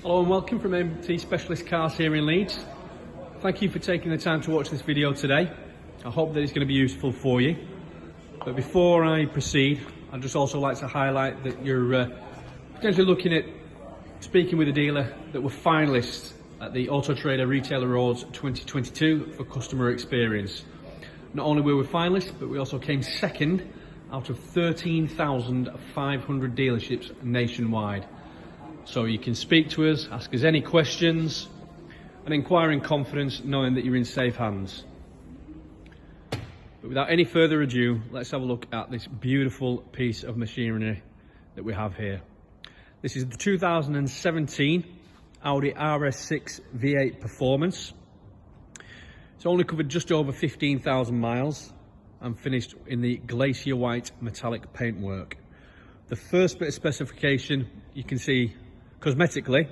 Hello and welcome from AMT Specialist Cars here in Leeds. Thank you for taking the time to watch this video today. I hope that it's going to be useful for you. But before I proceed, I'd just also like to highlight that you're potentially looking at speaking with a dealer that were finalists at the Auto Trader Retailer Awards 2022 for customer experience. Not only were we finalists, but we also came second out of 13,500 dealerships nationwide. So you can speak to us, ask us any questions, and inquire in confidence, knowing that you're in safe hands. But without any further ado, let's have a look at this beautiful piece of machinery that we have here. This is the 2017 Audi RS6 V8 Performance. It's only covered just over 15,000 miles and finished in the Glacia White metallic paintwork. The first bit of specification you can see cosmetically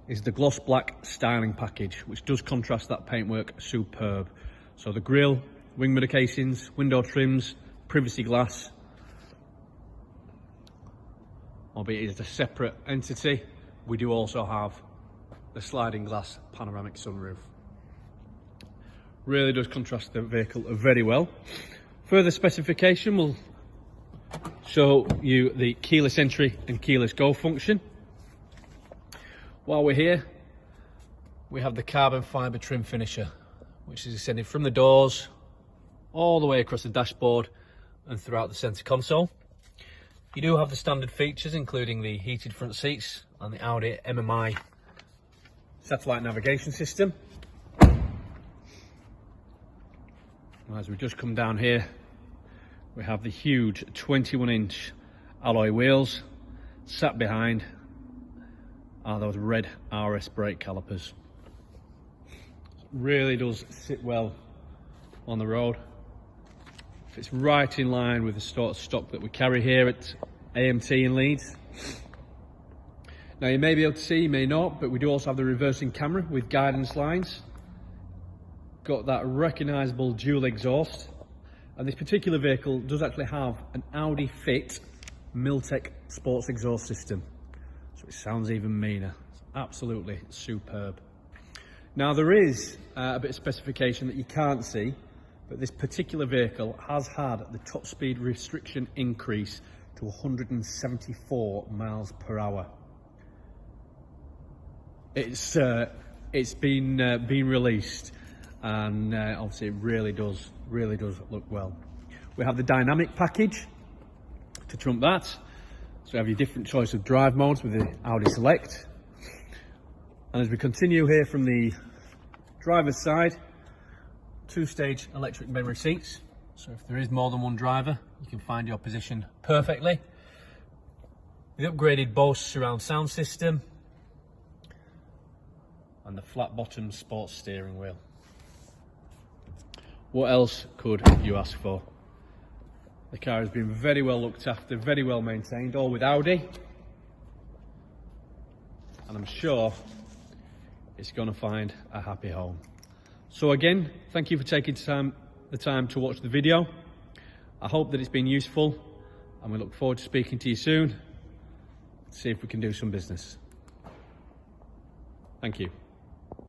is the gloss black styling package, which does contrast that paintwork superb. So the grille, wing mirror casings, window trims, privacy glass, albeit it's a separate entity, we do also have the sliding glass panoramic sunroof. Really does contrast the vehicle very well. Further specification will show you the keyless entry and keyless go function. While we're here, we have the carbon fibre trim finisher, which is extended from the doors all the way across the dashboard and throughout the centre console. You do have the standard features, including the heated front seats and the Audi MMI satellite navigation system. As we just come down here, we have the huge 21-inch alloy wheels. Sat behind are those red RS brake calipers. It really does sit well on the road. It's right in line with the sort of stock that we carry here at AMT in Leeds. Now you may be able to see, you may not, but we do also have the reversing camera with guidance lines. Got that recognisable dual exhaust, and this particular vehicle does actually have an Audi fit Miltech sports exhaust system, so it sounds even meaner. It's absolutely superb. Now there is a bit of specification that you can't see, but this particular vehicle has had the top speed restriction increase to 174 miles per hour. It's been released, and obviously it really does look well. We have the dynamic package to trump that, so you have your different choice of drive modes with the Audi Select. And as we continue here from the driver's side, two-stage electric memory seats, so if there is more than one driver you can find your position perfectly. The upgraded Bose surround sound system and the flat bottom sports steering wheel. What else could you ask for? The car has been very well looked after, very well maintained, all with Audi, and I'm sure it's going to find a happy home. So again, thank you for taking the time to watch the video. I hope that it's been useful, and we look forward to speaking to you soon to see if we can do some business. Thank you.